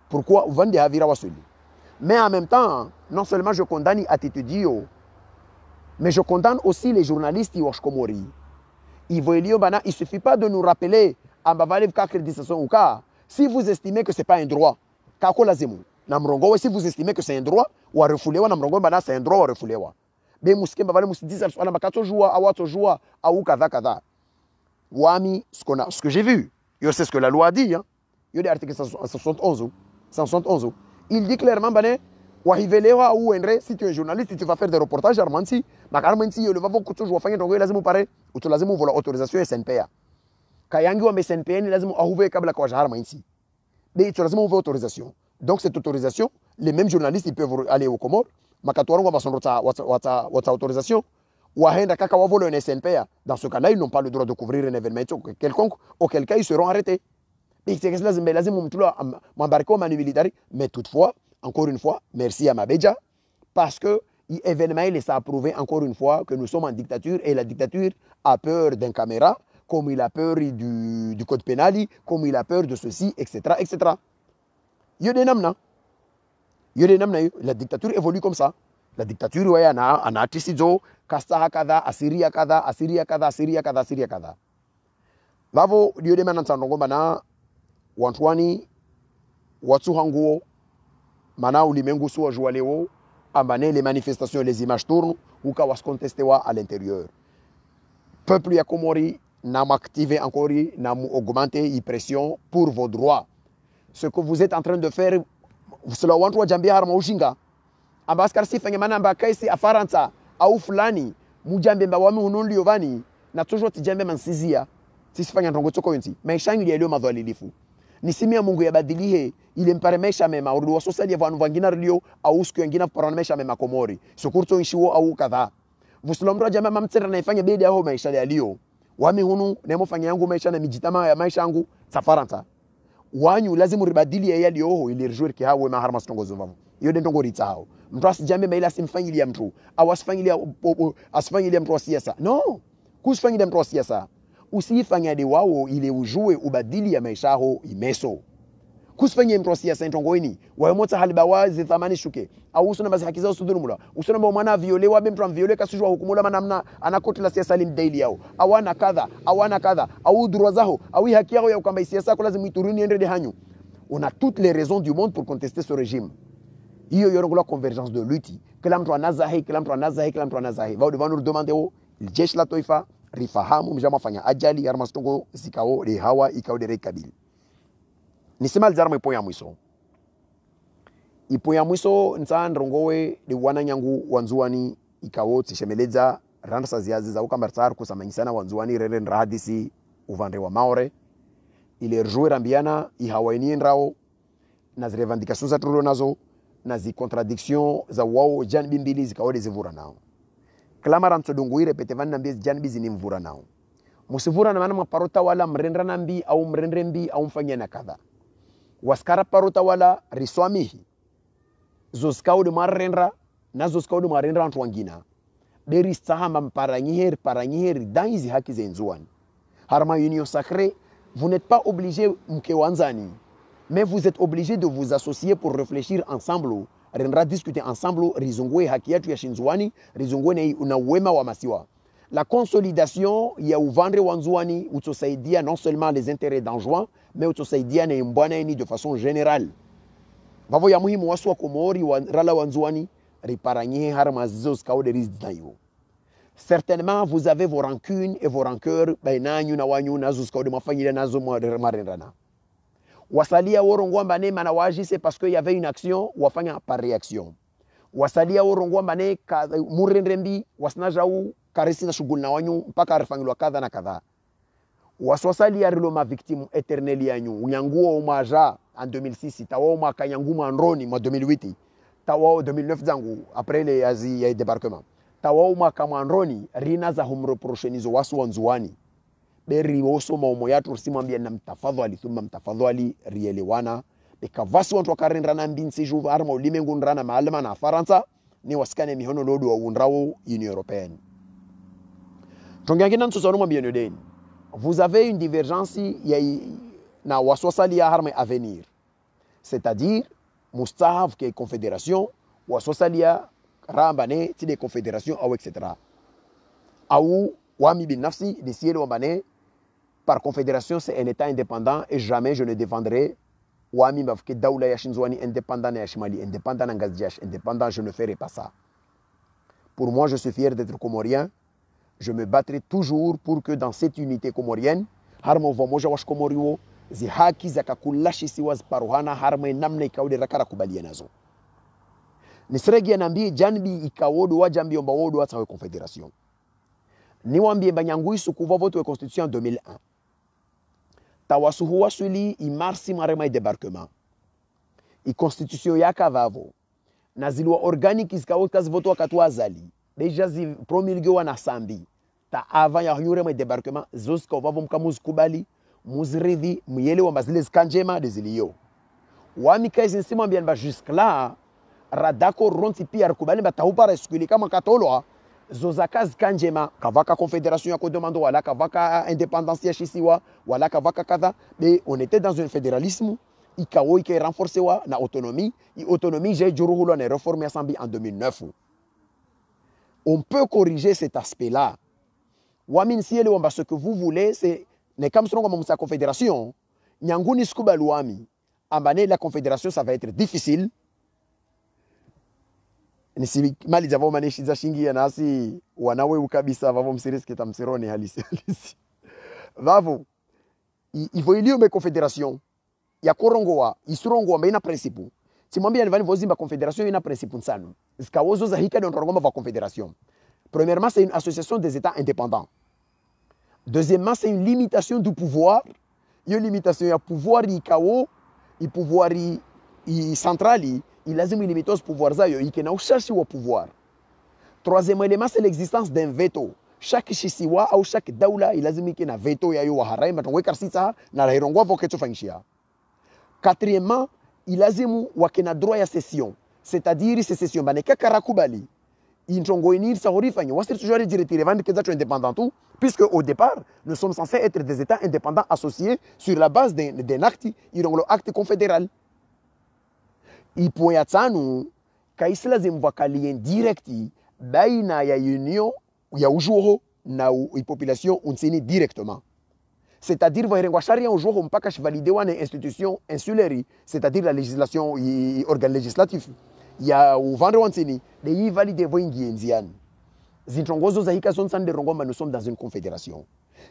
Pourquoi vous vendez à Vira Wasuli? Mais en même temps, non seulement je condamne l'attitude, mais je condamne aussi les journalistes qui Komori. Il ne suffit pas de nous rappeler si vous estimez que ce n'est pas un droit. Si vous estimez que c'est un droit, c'est un droit. Mais ce que j'ai vu, c'est ce que la loi a dit. Il y a l'article 171. Il dit clairement, si tu es journaliste, tu vas faire des reportages à Armansi, il va toujours faire autorisation SNPA. Kayangi wa SNPA ni lazima ahuve kabla kwa Armansi. Mais tu lazima ouvrir autorisation. Donc cette autorisation, les mêmes journalistes ils peuvent aller au Comores, makatwarongo va son autorisation. Wahenda kaka wavolo un SNPA. Dans ce cas-là, ils n'ont pas le droit de couvrir un événement quelconque, auquel cas ils seront arrêtés. Mais toutefois, encore une fois, merci à Mabedja, parce que l'événement il a prouvé encore une fois que nous sommes en dictature et la dictature a peur d'un caméra, comme il a peur du code pénal, comme il a peur de ceci, etc. etc. La dictature évolue comme ça. La dictature, ouais, anatisizo, kastaha kada, Assyria kada, Assyria kada, Assyria kada, Assyria kada. Vavo, Dieu demande en tanongo bana, Wantwani, Watsuhanguo, Mana ulimengu suwa jua leo, ambane les manifestations et les images tournent, ou kawas contestewa à l'intérieur. Peuple ya Komori n'a activé encore, n'a augmenté la pression pour vos droits. Ce que vous êtes en train de faire, cela wantwa jambia harma ushinga. Ambaskar si fanya mana mbakaisi afaransa, au fulani, mujambe mbawami hununli yovani, na toujours tijambe mansizia. Sisi fanya ndongo toko yunti. Maisha ngi yalio madhalilifu. Nisimia Mungu yabadilihe ile mparemesha mema urdu wasosali ya vanu vangina rilio au siku yengina paramesha mema Komori. Sokurto inshiwo au kadha. Vusulomra jama mamtsera na ifanya bedi aho maisha yalio. Wami hunu nemo fanya yangu maisha na mijitama ya maisha yangu safaranta. Wanyu lazimu ribadili ya yalio ho ili rjuri ki hawe maharma stongozo vavu. Iyo ndongo ritao. Mtu asijambe maila simfanyilia mtu. Au asfanyilia mtu wa siasa. No. Kusfanyilia mtu wa siasa. Usifanya de wao ile ujue ubadili ya maisha ho imeso. Kusifanya mtu wa siasa ntongoini. Wayomota halibawazi thamani shuke. Au usuna basi haki zao sudhulumula. Usuna mba mwana violewa mtu amviole kasujua hukumula manamna anakoti la siasa limdaili yao. Awana kadha. Au droit zao. Au haki yao ya ukamba siasa kwa lazima ituruni ende hanyu. On a toutes les raisons du monde pour contester ce régime. Hiyo yorongo la convergence de lutte. Kila mtu anazahi. Vao devant nous demander il jeshi la toifa rifahamu mjama fanya ajali yarma stongo zikao de hawa ikao de rekabili. Nisema alzarma ipo ya mwiso. Ipo ya mwiso nsa ndrongowe de wana nyangu wanzuani ikao tishemeleza randa sa ziazi za ukambartar kusamanyisana wanzuani rere nradisi uvandre wa maore. Ile rjouer rambiana ihawaini nrao na revendications za tulo nazo na zi contradiction za wao janbi mbili zikao de zivura nao. Klamara msodunguire petevani nambi janbi zinimvura nao. Musivura na mana maparota wala mrendra nambi au mrendrembi au mfanya na kadha. Waskara parota wala riswamihi. Zoskau de marrendra na zoskau de marrendra antwangina. Deri sahama paranyiher dans hizi haki zenzuani. Harma union sacrée, vous n'êtes pas obligé mkewanzani, mais vous êtes obligé de vous associer pour réfléchir ensemble. Rendra discuter ensemble rizungwe haki yetu ya shinzuani, rizungwe na wema wa masiwa. La consolidation ya uvandre wanzuani utosaidia non seulement les intérêts d'Anjouan, mais utosaidia na mbwana ni de façon générale. Vavo ya muhimu wasu wa Komori rala wanzuani riparanyihe harma zizo skaude rizdayo. Certainement vous avez vos rancunes et vos rancœurs bainanyu na wanyu nazo skaude mafanyile nazo marendana. Wasalia worongwamba ne manawaji c'est parce qu'il y avait une action wafanya par réaction. Wasalia worongwamba ne murendrembi wasnaja u karisi na shughuli na wanyu mpaka arifangilwa kadha na kadha. waswasali ya rilo ma victime éternelle yanyu unyanguo umaja en 2006 tawa ma kanyangu mandroni en 2008 tawa 2009 zangu après les azi ya débarquement tawa ma kamandroni rina za humreprochenizo wasu wanzuani beri woso maumo yatu simwambia na mtafadhali thumma mtafadhali rielewana bekavasi watu wakarindra na mbinsi juva arma ulimengu ndrana maalama na Faransa ni wasikane mihono lodu wa undrawo Union Européenne. Tongangina nsusonu mwambia deni. Vous avez une divergence na waswasali ya harma avenir. C'est-à-dire mustahaf ke confédération waswasali ya rambane ti de confédération ou etc. Au wami bin nafsi de siele wambane par confédération c'est un état indépendant et jamais je ne défendrai wami bafke daula ya shinzwani indépendant na yashimali indépendant na ngazdiash indépendant, je ne ferai pas ça. Pour moi, je suis fier d'être comorien. Je me battrai toujours pour que dans cette unité comorienne harmo vamoja wash komorio zi haki za kakulashi siwaz paruhana harmo namna ikaude rakara kubalia nazo. Nisregi anambie janbi ikawodo wa jambi omba wodo wa tawe confédération. Niwambie banyangui sukuva vote wa constitution en 2001. Tawasuhu wasuli imarsi marema débarquement. I constitution yaka vavo. Na zilwa organique zikawo kazi voto wakati wazali. Deja zi promulguewa na sambi. Ta avant ya nyure mai débarquement zoska vavo mkamuzi kubali muzridhi muyele wa mazile zikanjema deziliyo. Wami kaisi nsima mbianba jusque là radako ronti pia kubali ba taupa resukuli kama katolwa zozaka zikanjema kavaka confédération ya kodemando wala kavaka indépendance ya shisiwa wala kavaka kadha. Mais on était dans un fédéralisme ikawo ike renforcé wa na autonomie. Et autonomie j'ai juruhulo na réforme assemblée en 2009. On peut corriger cet aspect-là. Wamin siele wamba ce que vous voulez c'est ne comme songo ma confédération nyanguni skuba luami ambane la confédération ça va être difficile. Nisi mali javo maneshi za shingi ya nasi wanawe ukabisa vavo msiriski tamsirone halisi. Vavo il faut ilio me confédération ya korongoa isurongoa mbaina principe. Timwambia nivani vozimba confédération ina principe nsano. Zikawozo za hika ndorongoma va confédération. Premièrement, c'est une association des États indépendants. Deuxièmement, c'est une limitation du pouvoir. Il y a une limitation du pouvoir il pouvoir central, il a une limitation du pouvoir il y a chercher au pouvoir. Troisième élément, c'est l'existence d'un veto. Chaque chisiwa ou chaque daula, il a un veto ya yo harai matonwe karsita na lahirongwa voketo fangishia. Quatrièmement, il a un droit à session. C'est-à-dire session baneka karakubali. Inchongoinir sahorifanye wasir toujours dire vendre que ça indépendant tout puisque au départ nous sommes censés être des états indépendants associés sur la base d'un acte le acte confédéral ipoya tsanu kaisla zimvakalien directi baina ya union ya ujuho na population unsini directement, c'est-à-dire vairengwa sharia ujuho mpaka shvalidewa na institution insulaire, c'est-à-dire la législation organe législatif ya uvandre wansini de yi valide voingi enziani zintongozo za hika sonsan de rongomba. Nous sommes dans une confédération.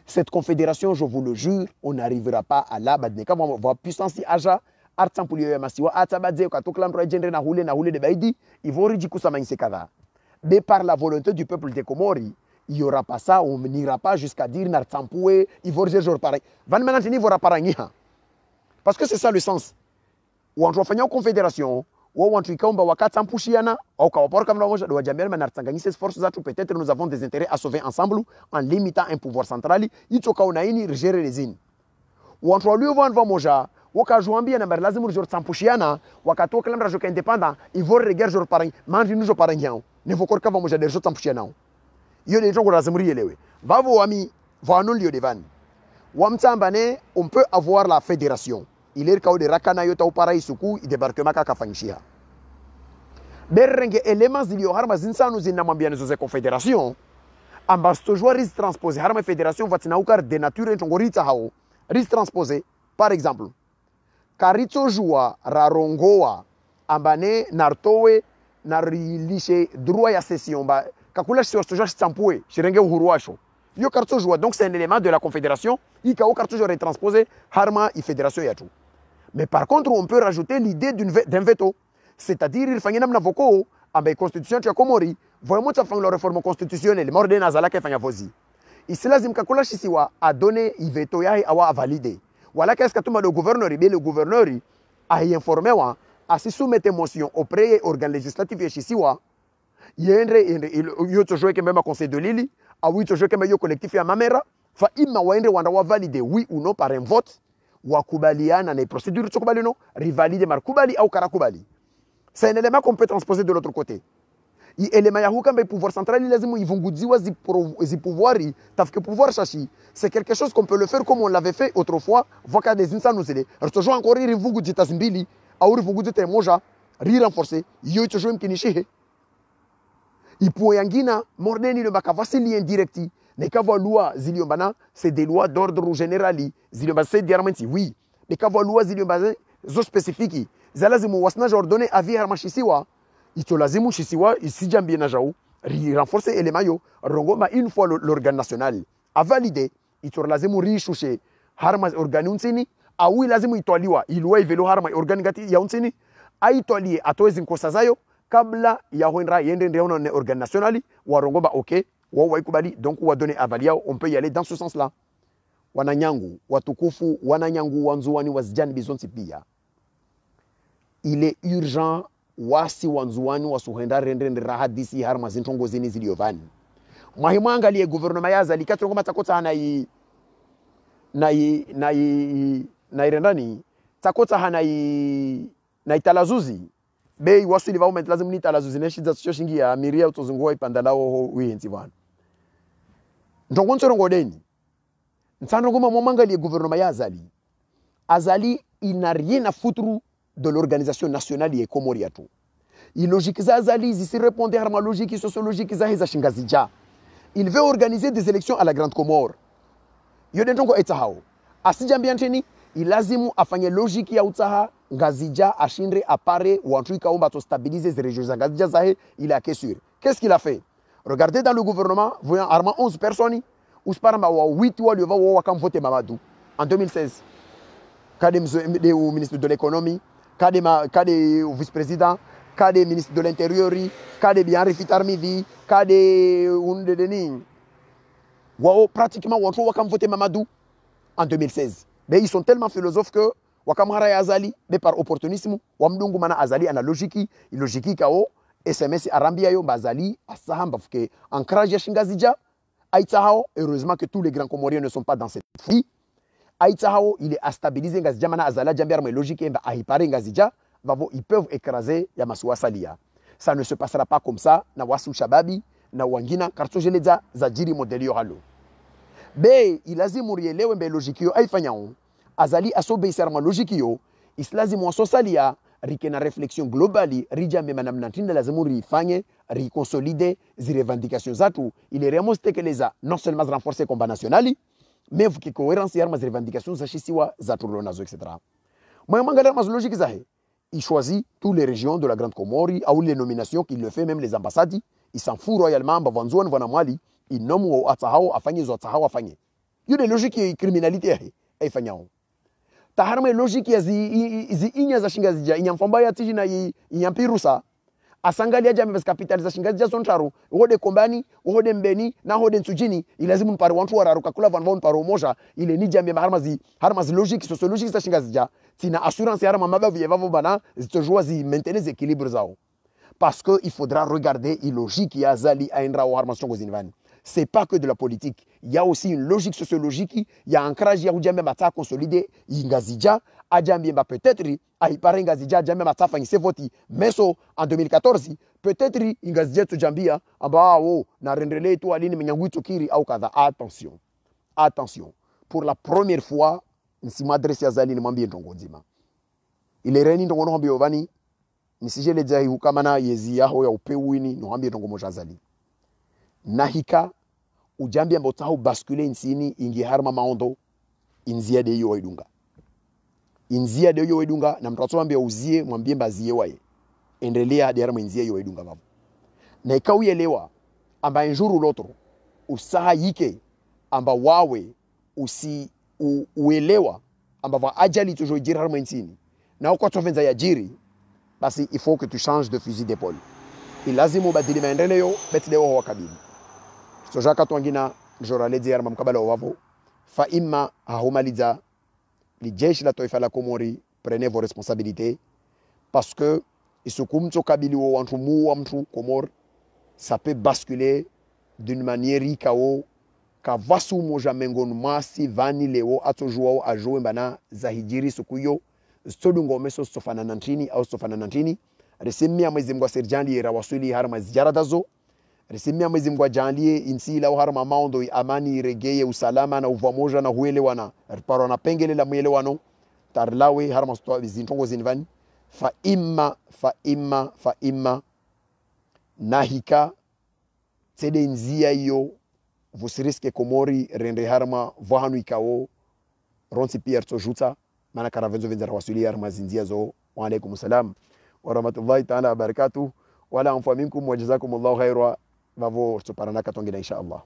Cette confédération, je vous le jure, on n'arrivera pas à la badneka va puissance aja artan pulio ya masiwa atabadze katokla ndro gendre na hule de baidi ivori jikusa mainse kada. De par la volonté du peuple de Comori, il y aura pas ça, on n'ira pas jusqu'à dire nartampoué ivori jor pareil. Van manantini vora parangiha. Parce que c'est ça le sens. Ou en une confédération peut-être nous avons des intérêts à sauver ensemble en limitant un pouvoir central. Il faut gérer les îles. Ou entre lui, wakajouambia na lazima ujor tampushiana wakatoka lamra joka indépendant ivor reger jor parang manji nujo parang ne vokor ka vamoja der jor tampushiana yo les gens lazima rielewe vavo wami vanon lio devan wamtambane on peut avoir la fédération. Il est le de rakana yota upara isuku débarquement kakafanyishia berenge éléments zilio harma zinsanu zinamwambia nizo confédération ambasto jouer ris transposer harma fédération vatina ukar de nature ntongorita hao ris transposer par exemple karitso joua rarongoa ambane nartowe narilishe droit ya session ba kakula sur ce genre stampoué chirenge uhuruasho yo karto joua. Donc c'est un élément de la confédération ikao karto joua transposer harma i fédération yatu. Mais par contre, on peut rajouter l'idée d'un veto. C'est-à-dire, il faut que nous avons constitution de Komori, vraiment, la réforme constitutionnelle, mort de Nazala qui fait vozi. isilazim kakula shisiwa a donné iveto yahe awa a validé wala qu'est-ce que tout le gouverneur le gouverneur a informé wa a si soumettre motion auprès organe législatif ya shisiwa yendre yo to jouer que même conseil de Lili a oui to jouer que même collectif ya mamera fa ima waende wanda wa valider oui ou non par un vote wakubaliana na procédure tukubali no rivalide markubali au karakubali. C'est un élément qu'on peut transposer de l'autre côté. I élément ya huka mbe pouvoir central lazimu ivungudziwa zi pouvoirs tafike pouvoir shashi. C'est quelque chose qu'on peut le faire comme on l'avait fait autrefois voka des insans nous aider. Retojo encore rivungudita zimbili au rivungudita moja ri renforcer yo to jouer mkinishihe. Ipo yangina mordeni le makavasili indirecti ne kava loi ziliombana c'est des lois d'ordre général ziliombana c'est diarmenti oui ne kava loi ziliombana zo spécifique zalazimu wasna ordonné avis harmashisiwa ito lazimu shisiwa isijambie na jao renforcer élément yo rongoma une fois l'organe national a validé ito lazimu rishushe harma organe unsini au lazimu itwaliwa ilwa ivelo harma organe gati ya unsini aitwalie atoezi nkosa zayo kabla ya hoendra yende ndeona ne organe national wa rongoma okay wao waikubali donc wa donner aval yao on peut y aller dans ce sens là wananyangu watukufu wananyangu wanzuani wazijani bizonsi pia il est urgent wasi wanzuani wasuhenda rende rahadisi harma zintongo zini ziliovani mwahimu angalie gouvernement ya Azali katrongo matakota na irendani takota hana na italazuzi bei wasili va umet lazim ni italazuzi neshiza shingi ya miria utozungua ipandalao wihenzi bwana ndongo nsorongo deni nsandongo mwamangalie gouvernement ya Azali il n'a rien à foutre de l'organisation nationale ya Komori tu. Il logique za Azali si répondre à ma logique sociologique za heza shingazija. Il veut organiser des élections à la Grande Comore. Yode ndongo etahao. Asijambia nteni ilazimu afanye logique ya utaha ngazija ashindre apare wantu ikaomba to stabiliser les régions za ngazija zahe il a que sûr. Qu'est-ce qu'il a fait? Regardez dans le gouvernement, voyant armant 11 personnes ou sparama wa 8 wa le va wa kam voter Mamadou en 2016. Kade au ministre de l'économie kade au vice-président, kade ministre de l'intérieur, kade bien Fitarmivi, kade unde dening. Wao pratiquement watu wakam voté Mamadou en 2016. Mais ils sont tellement philosophes que wakam hara Azali, mais par opportunisme, wamdungu mana Azali ana logique kao SMS arambia yo Bazali asahamba fuke ancrage ya shingazija aitahao. Heureusement que tous les grands Comoriens ne sont pas dans cette folie. Aïtahao, il est à stabiliser Ngazija mana Azala jambiar mais logique et ahipare Ngazija, ils peuvent écraser Yamasua Salia. Ça ne se passera pas comme ça na wasu shababi na wangina karto jeleza zajiri modeli yo halo. Be ilazimu rielewe mbe logique yo aifanyao. Azali asobe isarma logique yo, islazimu waso salia rikena réflexion globale rijambe manam nantinda lazimu rifanye riconsolide zi revendications zatu il est vraiment tekeleza non seulement renforcer combat nationali mais vous qui cohérence yarma les revendications zashisiwa za tulonazo etc. Moi mangala mas logique zahe il choisit toutes les régions de la Grande Comore ou les nominations qu'il le fait même les ambassades il s'en fout royalement bavanzouan vana mwali il nomme au atahao afanye zo atahao afanye yo de logique ya criminalité yahe aifanyao taharma logique ya zi inya za shingazija inyamfamba ya tiji na inyampirusa asangalia jambe capitaliza shingazija sontaru wode kombani wode mbeni na wode nsujini ilazimu mpare wantu wararuka kula vanvon paro moja ile ni jambe harmazi logique sociologique za shingazija tina assurance harma mabavu yevavo bana zitojua zi maintenir les équilibres zao parce que il faudra regarder la logique ya Azali a indra wa harma songo zinvani. C'est pas que de la politique. Il y a aussi une logique sociologique. Il y a un ancrage, il y a un mata consolidé. Ingazija, Adjambie peut-être, Aïpare Ingazija, Adjambie mata fangise voti. Mais en 2014, peut-être Ingazija tu Jambia, aba o na rendrele tu aline menyangu tukiri au kada. Attention, attention. Pour la première fois, si m'adresse à Azali, n'mambie ntongo nzima. Il est reni ntongo no biovani. Nisije le jahi hukamana yezi yaho ya upewini no hambie ntongo moja Azali. Nahika ujambi ambao tahu bascule insini ingi harma maondo inzia de yo wedunga inzia de yo wedunga na mtoto ambia uzie mwambie mbazie wae endelea hadi harma inzia yo wedunga babo na ikauelewa amba njuru lotro usaha yike amba wawe uelewa amba va ajali toujours jiri harma insini na uko tovenza ya jiri basi il faut que tu changes de fusil d'épaule ilazimu badili maendeleo betleo wa kabili Sojaka Twangina joralezi ya mkabala wavo fa imma ahomaliza lijeshi la taifa la Komori, prenez vos responsabilités parce que isukumto kabili wa wantu mu wa mtu Komor, ça peut basculer d'une manière ikao ka vasu moja mengon masi vani leo atojua ajoe bana zahijiri sukuyo stodungo meso stofana nantini au stofana nantini resimia mwezi mwa serjali era wasuli harma zijaradazo resimia mwezi mwa janlie insi la harma maondo amani regeye usalama na uvamoja na huelewana paro na pengele la mwelewano tarlawe harma sto zintongo zinvani fa imma nahika tede nzia hiyo vusiriske Komori rende harma vohanu ikao ronsi pierre tojuta mana karavenzo venzara wasuli harma zinzia zo. Wa alaikum salam wa rahmatullahi ta'ala wa barakatuh wala anfa minkum wa jazakumullahu khaira vavo tuparanaka tongina insha Allah.